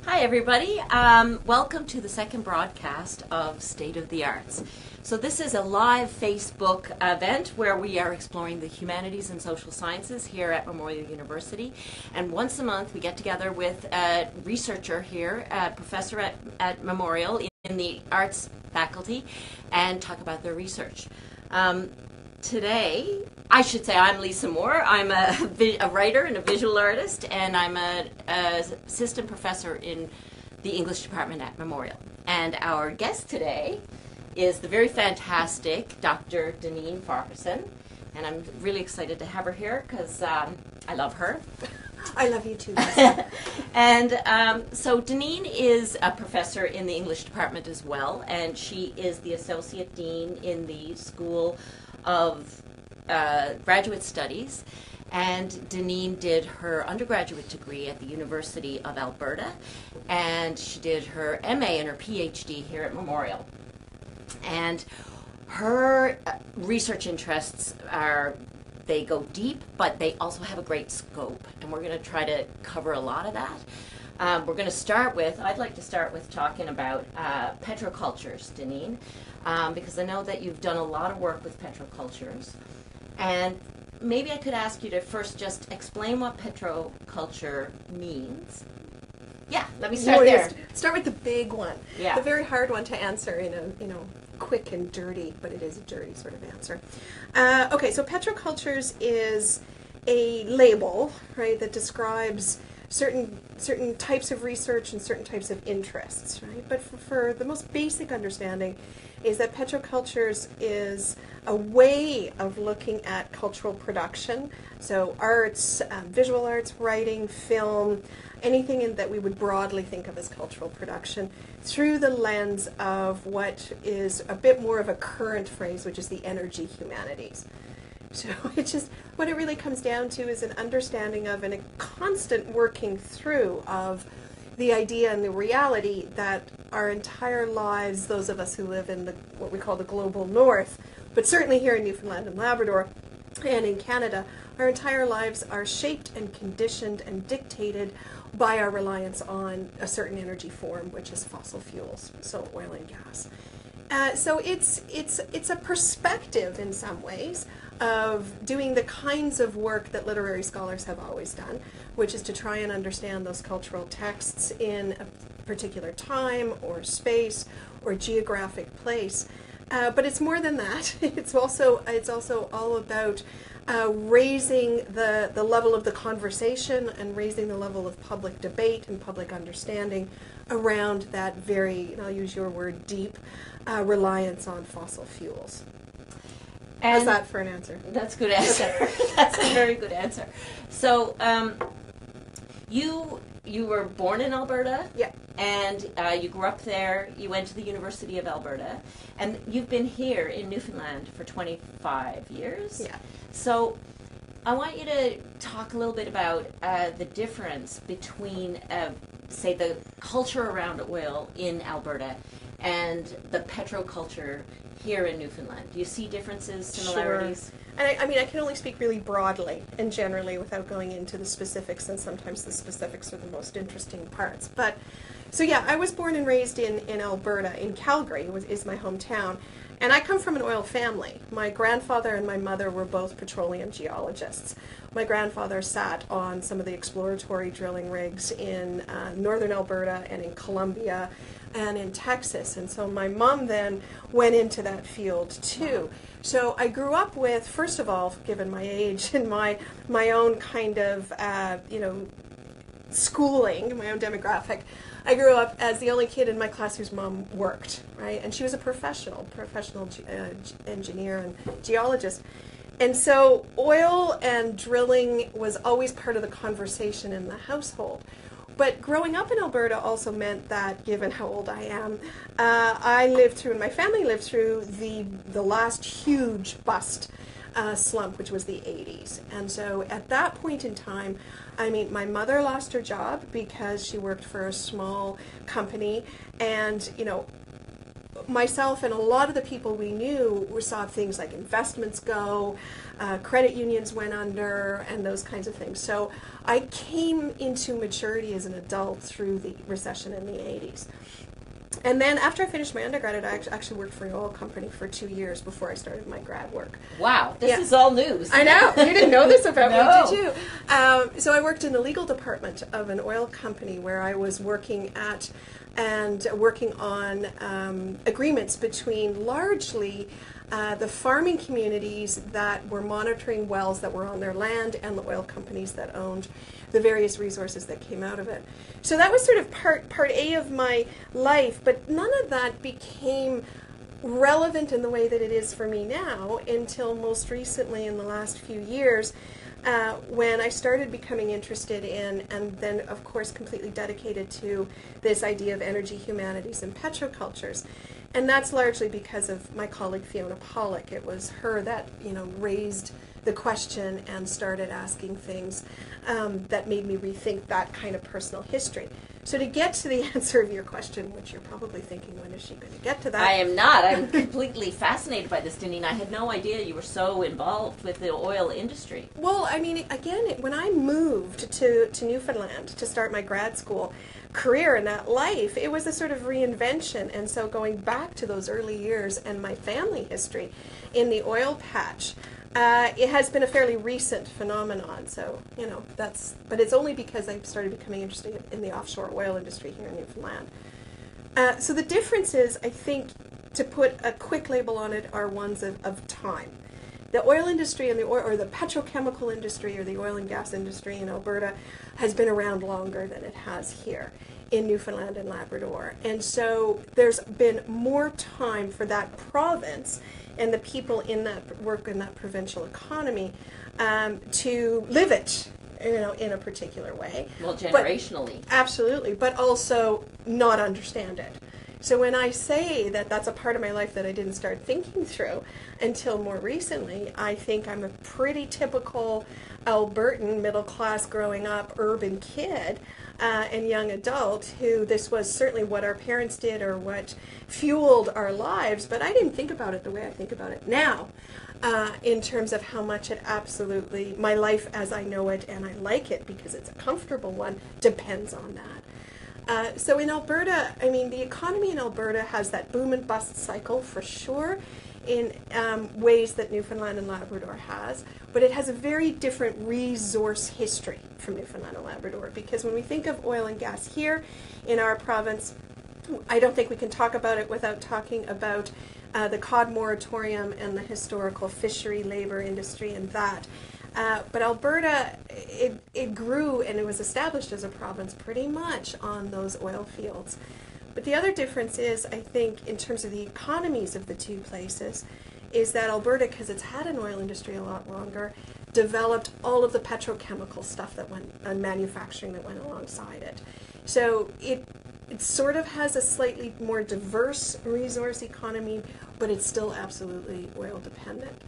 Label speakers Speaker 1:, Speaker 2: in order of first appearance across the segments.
Speaker 1: Hi everybody, welcome to the second broadcast of State of the Arts. So this is a live Facebook event where we are exploring the humanities and social sciences here at Memorial University. And once a month we get together with a researcher here, a professor at Memorial in the arts faculty, and talk about their research. Today, I should say I'm Lisa Moore. I'm a writer and a visual artist, and I'm an assistant professor in the English department at Memorial. And our guest today is the very fantastic Dr. Danine Farquharson, and I'm really excited to have her here because I love her.
Speaker 2: I love you too, Lisa.
Speaker 1: And so Danine is a professor in the English department as well, and she is the associate dean in the School of Graduate Studies. And Danine did her undergraduate degree at the University of Alberta, and she did her MA and her PhD here at Memorial. And her research interests they go deep, but they also have a great scope, and we're going to try to cover a lot of that. We're going to start with, I'd like to start with talking about petrocultures, Danine, because I know that you've done a lot of work with petrocultures. And maybe I could ask you to first just explain what petroculture means. Yeah, let me start there.
Speaker 2: Start with the big one.
Speaker 1: Yeah.
Speaker 2: The very hard one to answer in a quick and dirty, but it is a dirty sort of answer. Okay, so petrocultures is a label, right, that describes certain types of research and certain types of interests, right? But for the most basic understanding is that petrocultures is a way of looking at cultural production, so arts, visual arts, writing, film, anything that we would broadly think of as cultural production, through the lens of what is a bit more of a current phrase, which is the energy humanities. So it's just, what it really comes down to is an understanding of and a constant working through of the idea and the reality that our entire lives, those of us who live in what we call the global north, but certainly here in Newfoundland and Labrador and in Canada, our entire lives are shaped and conditioned and dictated by our reliance on a certain energy form, which is fossil fuels, so oil and gas. So it's a perspective in some ways of doing the kinds of work that literary scholars have always done, which is to try and understand those cultural texts in a particular time or space or geographic place. But it's more than that. It's also all about raising the level of the conversation and raising the level of public debate and public understanding around that very, and I'll use your word, deep reliance on fossil fuels. And how's that for an answer?
Speaker 1: That's a good answer. That's a very good answer. So you were born in Alberta.
Speaker 2: Yeah.
Speaker 1: And you grew up there. You went to the University of Alberta, and you've been here in Newfoundland for 25 years.
Speaker 2: Yeah.
Speaker 1: So I want you to talk a little bit about the difference between, say, the culture around oil in Alberta and the petroculture here in Newfoundland. Do you see differences, similarities?
Speaker 2: Sure. And I can only speak really broadly and generally without going into the specifics, and sometimes the specifics are the most interesting parts. But, so yeah, I was born and raised in Alberta, in Calgary, is my hometown, and I come from an oil family. My grandfather and my mother were both petroleum geologists. My grandfather sat on some of the exploratory drilling rigs in northern Alberta and in Colombia and in Texas, and so my mom then went into that field too. So I grew up with, first of all, given my age and my own kind of schooling, my own demographic, I grew up as the only kid in my class whose mom worked, right? And she was a professional engineer and geologist. And so oil and drilling was always part of the conversation in the household. But growing up in Alberta also meant that, given how old I am, I lived through, and my family lived through, the last huge bust slump, which was the 80s. And so at that point in time, my mother lost her job because she worked for a small company, and, myself and a lot of the people we knew saw things like investments go, credit unions went under, and those kinds of things. So I came into maturity as an adult through the recession in the 80s. And then after I finished my undergraduate, I actually worked for an oil company for 2 years before I started my grad work.
Speaker 1: Wow, this is all news.
Speaker 2: I know. You didn't know this about
Speaker 1: No.
Speaker 2: me, did you? So I worked in the legal department of an oil company where I was working on agreements between largely the farming communities that were monitoring wells that were on their land and the oil companies that owned the various resources that came out of it. So that was sort of part A of my life, but none of that became relevant in the way that it is for me now until most recently in the last few years when I started becoming interested in, and then of course completely dedicated to, this idea of energy, humanities, and petrocultures. And that's largely because of my colleague Fiona Pollock. It was her that raised the question and started asking things that made me rethink that kind of personal history. So to get to the answer of your question, which you're probably thinking, when is she going to get to that?
Speaker 1: I am not. I'm completely fascinated by this, Danine. I had no idea you were so involved with the oil industry.
Speaker 2: Well, I mean, again, when I moved to Newfoundland to start my grad school career in that life, it was a sort of reinvention. And so going back to those early years and my family history in the oil patch, it has been a fairly recent phenomenon. So, but it's only because I started becoming interested in the offshore oil industry here in Newfoundland. So the differences, I think, to put a quick label on it, are ones of time. The oil industry and the petrochemical industry, or the oil and gas industry in Alberta, has been around longer than it has here in Newfoundland and Labrador. And so there's been more time for that province and the people in that work in that provincial economy to live it, in a particular way.
Speaker 1: Well, generationally.
Speaker 2: Absolutely, but also not understand it. So when I say that that's a part of my life that I didn't start thinking through until more recently, I think I'm a pretty typical Albertan, middle-class, growing up, urban kid and young adult who this was certainly what our parents did or what fueled our lives, but I didn't think about it the way I think about it now in terms of how much it absolutely, my life as I know it, and I like it because it's a comfortable one, depends on that. So in Alberta, I mean, the economy in Alberta has that boom and bust cycle for sure in ways that Newfoundland and Labrador has, but it has a very different resource history from Newfoundland and Labrador, because when we think of oil and gas here in our province, I don't think we can talk about it without talking about the cod moratorium and the historical fishery labor industry and that. But Alberta, it grew and it was established as a province pretty much on those oil fields. But the other difference is, I think, in terms of the economies of the two places, is that Alberta, because it's had an oil industry a lot longer, developed all of the petrochemical stuff that went, and manufacturing that went alongside it. So it sort of has a slightly more diverse resource economy, but it's still absolutely oil dependent.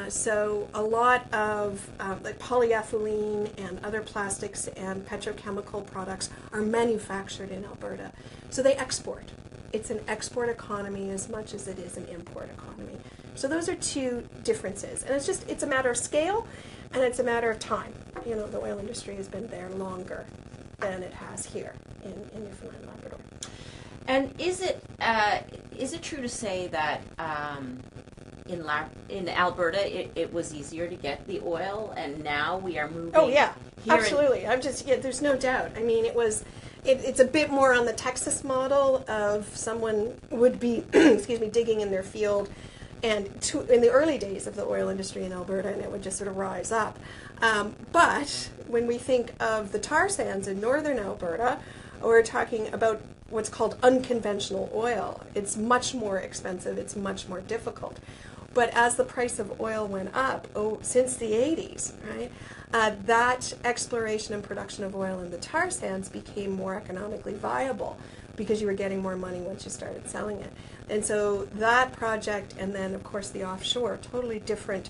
Speaker 2: So a lot of like polyethylene and other plastics and petrochemical products are manufactured in Alberta. So they export. It's an export economy as much as it is an import economy. So those are two differences. And it's a matter of scale and it's a matter of time. The oil industry has been there longer than it has here in Newfoundland and Labrador.
Speaker 1: And is it true to say that in Alberta it was easier to get the oil, and now we are moving?
Speaker 2: Oh yeah, absolutely. There's no doubt. I mean, it's a bit more on the Texas model of someone would be digging in their field, and in the early days of the oil industry in Alberta, and it would just sort of rise up. But when we think of the tar sands in northern Alberta, we're talking about what's called unconventional oil. It's much more expensive. It's much more difficult. But as the price of oil went up since the 80s, right, that exploration and production of oil in the tar sands became more economically viable because you were getting more money once you started selling it. And so that project, and then of course the offshore, totally different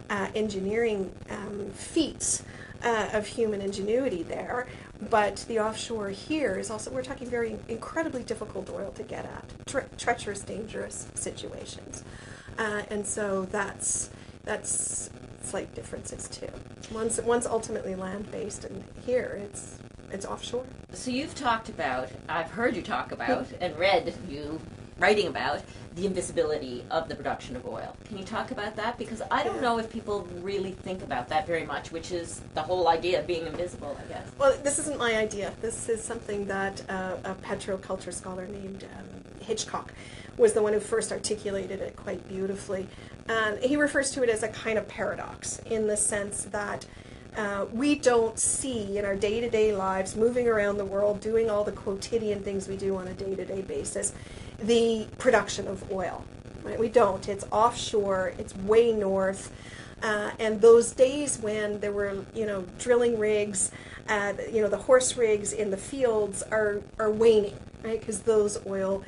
Speaker 2: engineering feats of human ingenuity there. But the offshore here is also, we're talking very incredibly difficult oil to get at, treacherous, dangerous situations. And so that's slight differences too. One's ultimately land-based, and here it's offshore.
Speaker 1: So you've talked about, I've heard you talk about, and read you writing about the invisibility of the production of oil. Can you talk about that? Because I don't know if people really think about that very much, which is the whole idea of being invisible, I guess.
Speaker 2: Well, this isn't my idea. This is something that a petroculture scholar named Hitchcock was the one who first articulated it quite beautifully. And he refers to it as a kind of paradox, in the sense that we don't see in our day-to-day lives, moving around the world, doing all the quotidian things we do on a day-to-day basis, the production of oil. Right? We don't. It's offshore. It's way north. And those days when there were, drilling rigs, the horse rigs in the fields are waning, right? Because those oil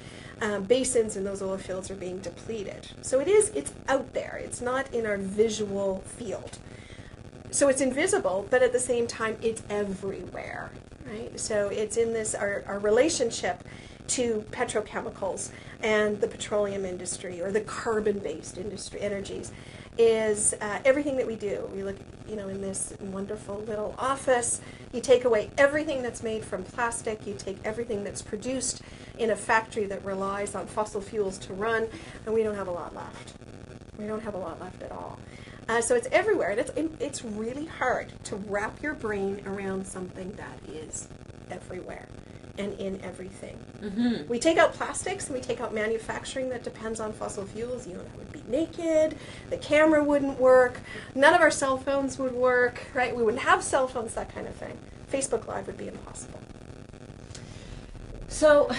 Speaker 2: basins and those oil fields are being depleted. So it's out there. It's not in our visual field. So it's invisible, but at the same time, it's everywhere, right? So it's in this, our relationship to petrochemicals and the petroleum industry or the carbon-based industry energies is everything that we do. We look, in this wonderful little office, you take away everything that's made from plastic, you take everything that's produced in a factory that relies on fossil fuels to run, and we don't have a lot left. We don't have a lot left at all. So it's everywhere, and it's really hard to wrap your brain around something that is everywhere and in everything. Mm-hmm. We take out plastics and we take out manufacturing that depends on fossil fuels. That would be naked. The camera wouldn't work. None of our cell phones would work, right? We wouldn't have cell phones, that kind of thing. Facebook Live would be impossible.
Speaker 1: So,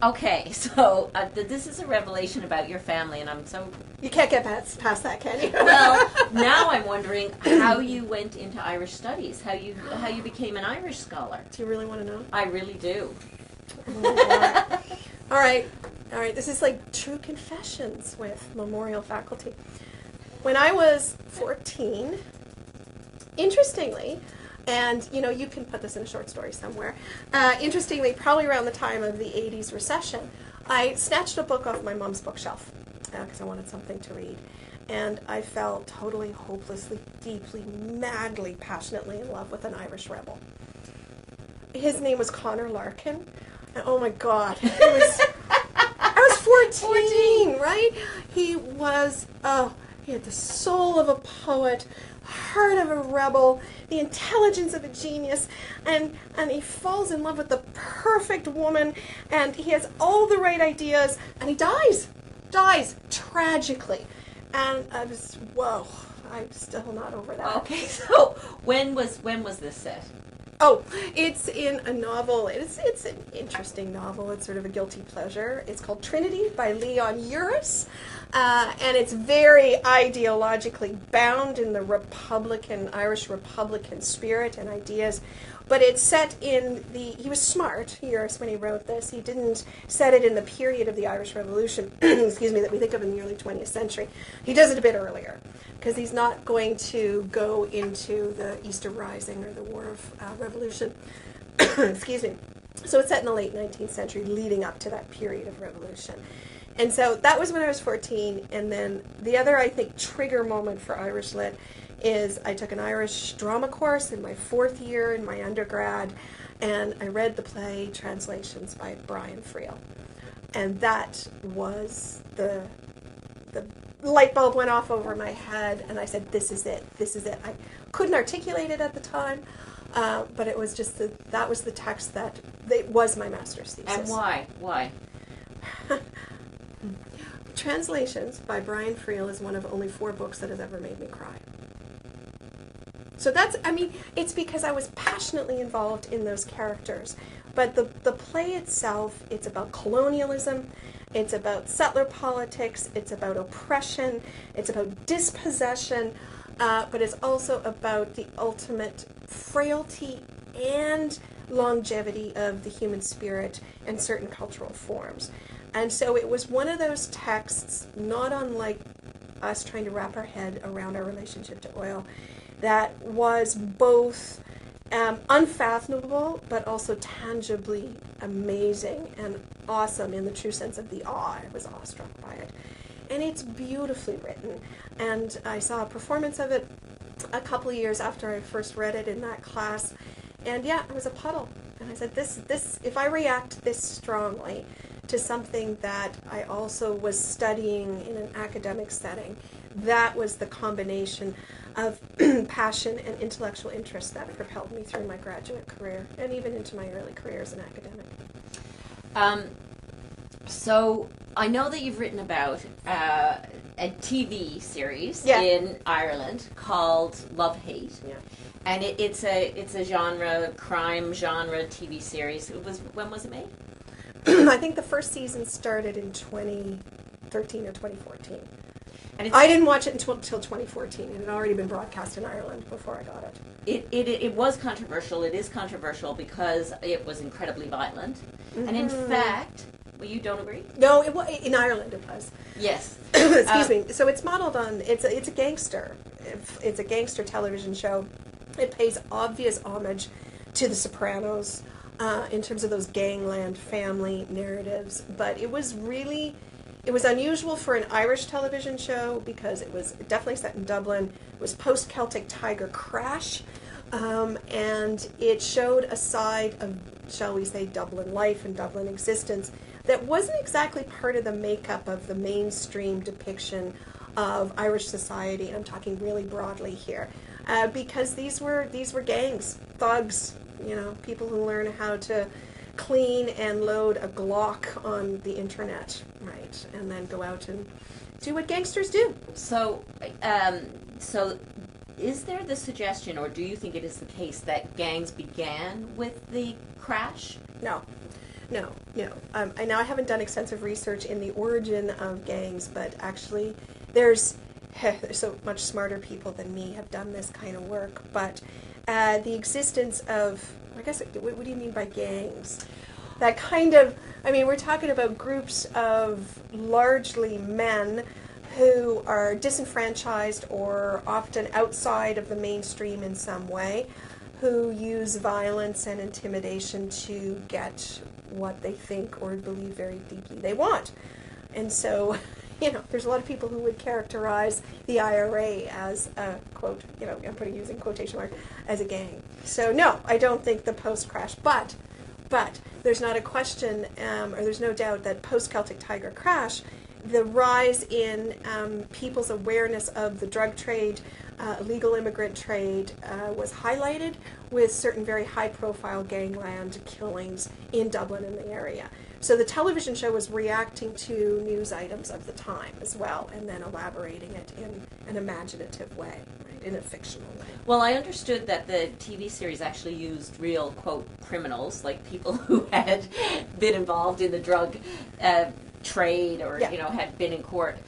Speaker 1: okay, so this is a revelation about your family, and I'm so...
Speaker 2: You can't get past that, can you?
Speaker 1: Well, now I'm wondering how you went into Irish studies, how you became an Irish scholar.
Speaker 2: Do you really want to know?
Speaker 1: I really do.
Speaker 2: Oh, All right. This is like true confessions with Memorial faculty. When I was 14, interestingly, and you can put this in a short story somewhere, interestingly, probably around the time of the 80s recession, I snatched a book off my mom's bookshelf because I wanted something to read. And I fell totally, hopelessly, deeply, madly, passionately in love with an Irish rebel. His name was Connor Larkin. And oh my God, I was 14, right? He had the soul of a poet, heart of a rebel, the intelligence of a genius, and he falls in love with the perfect woman, and he has all the right ideas, and he dies tragically. And I was, whoa, I'm still not over that.
Speaker 1: Okay, so when was this set?
Speaker 2: Oh, it's in a novel. It's an interesting novel. It's sort of a guilty pleasure. It's called Trinity by Leon Uris. And it's very ideologically bound in the Irish Republican spirit and ideas. But it's set in he was smart, Uris, when he wrote this. He didn't set it in the period of the Irish Revolution, that we think of in the early 20th century. He does it a bit earlier, because he's not going to go into the Easter Rising or the War of Revolution. Excuse me. So it's set in the late 19th century, leading up to that period of revolution. And so that was when I was 14, and then the other, I think, trigger moment for Irish Lit is I took an Irish drama course in my 4th year in my undergrad, and I read the play Translations by Brian Friel. And that was the light bulb went off over my head, and I said, this is it. I couldn't articulate it at the time, but it was just that was the text that was my master's thesis.
Speaker 1: And why?
Speaker 2: Translations by Brian Friel is one of only 4 books that has ever made me cry. So it's because I was passionately involved in those characters. But the play itself, it's about colonialism, it's about settler politics, it's about oppression, it's about dispossession, but it's also about the ultimate frailty and longevity of the human spirit and certain cultural forms. And so it was one of those texts, not unlike us trying to wrap our head around our relationship to oil, that was both unfathomable, but also tangibly amazing and awesome in the true sense of the awe. I was awestruck by it. And it's beautifully written. And I saw a performance of it a couple of years after I first read it in that class. And yeah, it was a puddle. And I said, this, if I react this strongly to something that I also was studying in an academic setting, that was the combination of passion and intellectual interest that propelled me through my graduate career and even into my early career as an academic.
Speaker 1: So I know that you've written about a TV series in Ireland called LoveHate. Yeah. And it's a genre, crime genre TV series. When was it made?
Speaker 2: I think the first season started in 2013 or 2014.
Speaker 1: And
Speaker 2: I didn't watch it until 2014. It had already been broadcast in Ireland before I got it.
Speaker 1: It was controversial. It is controversial because it was incredibly violent. Mm-hmm. And in fact, well, you don't agree?
Speaker 2: No, in Ireland it was.
Speaker 1: Yes.
Speaker 2: Excuse me. So it's modeled on, it's a gangster. It's a gangster television show. It pays obvious homage to The Sopranos in terms of those gangland family narratives. But it was unusual for an Irish television show because it was definitely set in Dublin. It was post-Celtic tiger crash. And it showed a side of, shall we say, Dublin life and Dublin existence that wasn't exactly part of the makeup of the mainstream depiction of Irish society. I'm talking really broadly here. Because these were gangs, thugs, people who learn how to clean and load a Glock on the internet, right, and then go out and do what gangsters do.
Speaker 1: So is there the suggestion, or do you think it is the case, that gangs began with the crash?
Speaker 2: No. I know I haven't done extensive research in the origin of gangs, but actually there's so much smarter people than me have done this kind of work. But the existence of, I guess, what do you mean by gangs? That kind of, we're talking about groups of largely men who are disenfranchised or often outside of the mainstream in some way, who use violence and intimidation to get what they think or believe very deeply they want. And so, there's a lot of people who would characterize the IRA as a, quote, I'm using quotation marks, as a gang. So no, I don't think the post-crash, but there's not a question, or there's no doubt that post-Celtic tiger crash, the rise in people's awareness of the drug trade, illegal immigrant trade, was highlighted with certain very high-profile gangland killings in Dublin and the area. So the television show was reacting to news items of the time as well, and then elaborating it in an imaginative way, right, in a fictional way.
Speaker 1: Well, I understood that the TV series actually used real, quote, criminals, like people who had been involved in the drug trade or, had been in court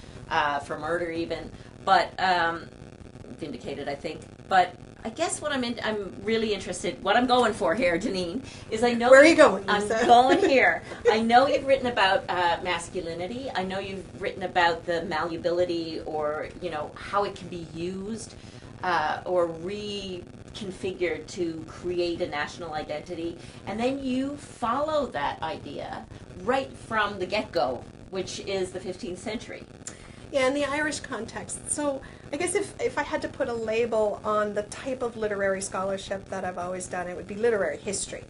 Speaker 1: for murder even, but vindicated, I think. But I guess what I'm really interested, what I'm going for here, Danine, is I know...
Speaker 2: Where are you going,
Speaker 1: Lisa? I'm going here. I know you've written about masculinity. I know you've written about the malleability or, how it can be used or reconfigured to create a national identity. And then you follow that idea right from the get-go, which is the 15th century.
Speaker 2: Yeah, in the Irish context. So I guess if I had to put a label on the type of literary scholarship that I've always done, it would be literary history.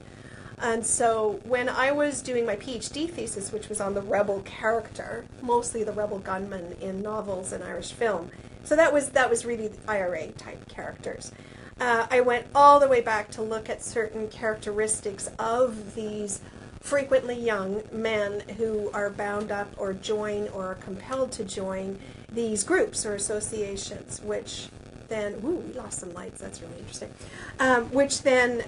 Speaker 2: And so when I was doing my PhD thesis, which was on the rebel character, mostly the rebel gunman in novels and Irish film, so that was really the IRA type characters. I went all the way back to look at certain characteristics of these frequently young men who are bound up or join or are compelled to join these groups or associations, which then, we lost some lights, that's really interesting, which then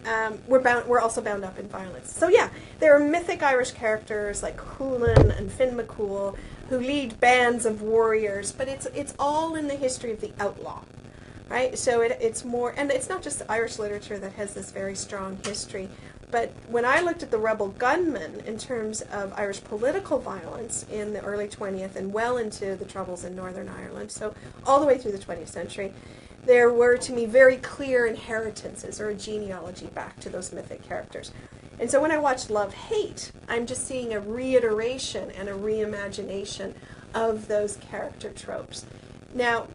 Speaker 2: we're also bound up in violence. So yeah, there are mythic Irish characters like Coolan and Finn McCool who lead bands of warriors, but it's all in the history of the outlaw, right? So it's more, and it's not just Irish literature that has this very strong history. But when I looked at the rebel gunmen in terms of Irish political violence in the early 20th and well into the Troubles in Northern Ireland, so all the way through the 20th century, there were, to me, very clear inheritances or a genealogy back to those mythic characters. And so when I watch LoveHate, I'm just seeing a reiteration and a reimagination of those character tropes. Now,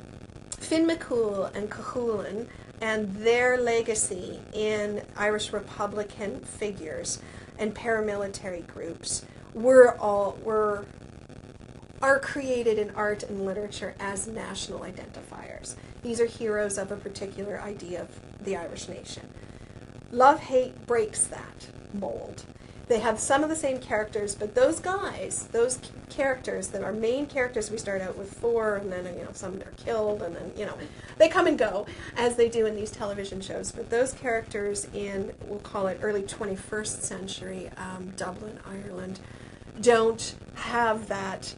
Speaker 2: Finn McCool and Cuchulainn and their legacy in Irish Republican figures and paramilitary groups are created in art and literature as national identifiers. These are heroes of a particular idea of the Irish nation. LoveHate breaks that mold. They have some of the same characters, but those guys, those characters that are main characters, we start out with 4, and then some are killed, and then they come and go as they do in these television shows. But those characters in, we'll call it early 21st century Dublin, Ireland, don't have that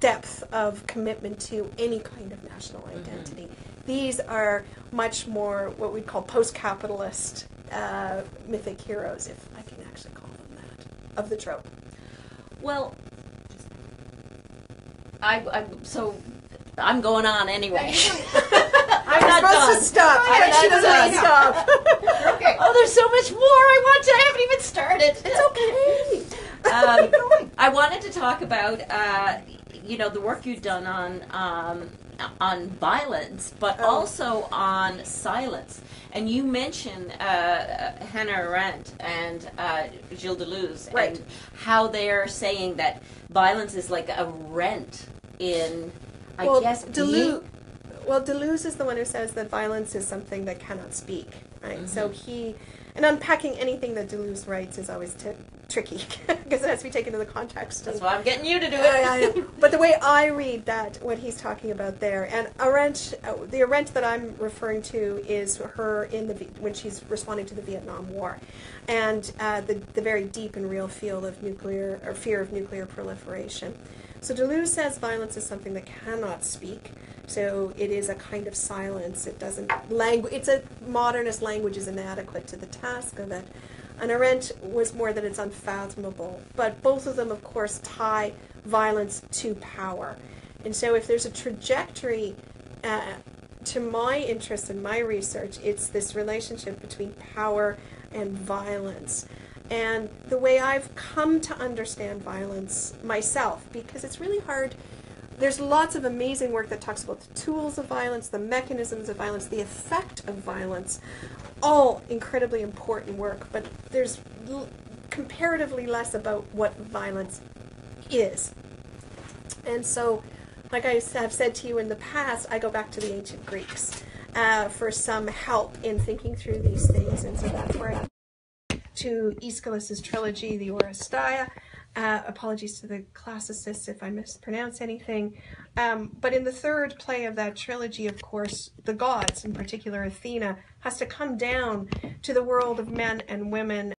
Speaker 2: depth of commitment to any kind of national identity. Mm-hmm. These are much more what we'd call post-capitalist mythic heroes, if I can actually call them that, of the trope.
Speaker 1: Well, I'm going on anyway.
Speaker 2: I'm not supposed to stop. She doesn't want to stop.
Speaker 1: Okay. Oh, there's so much more I haven't even started.
Speaker 2: It's okay.
Speaker 1: I wanted to talk about, the work you've done on violence, but also on silence. And you mentioned Hannah Arendt and Gilles Deleuze,
Speaker 2: right,
Speaker 1: and how they're saying that violence is like a rent in,
Speaker 2: Deleuze is the one who says that violence is something that cannot speak, right? Mm-hmm. So and unpacking anything that Deleuze writes is always tricky, because it has to be taken in the context.
Speaker 1: That's why I'm getting you to do it.
Speaker 2: But the way I read that, what he's talking about there, and Arendt, the Arendt that I'm referring to is her when she's responding to the Vietnam War, and the very deep and real field of fear of nuclear proliferation. So Deleuze says violence is something that cannot speak. So it is a kind of silence. It doesn't it's a modernist language is inadequate to the task of it. And Arendt was more that it's unfathomable. But both of them, of course, tie violence to power. And so if there's a trajectory to my interest in my research, it's this relationship between power and violence. And the way I've come to understand violence myself, because it's really hard. There's lots of amazing work that talks about the tools of violence, the mechanisms of violence, the effect of violence, all incredibly important work, but there's comparatively less about what violence is. And so, like I have said to you in the past, I go back to the ancient Greeks for some help in thinking through these things, and so that's where I to Aeschylus's trilogy, the Oresteia. Apologies to the classicists if I mispronounce anything. But in the third play of that trilogy, of course, the gods, in particular Athena, has to come down to the world of men and women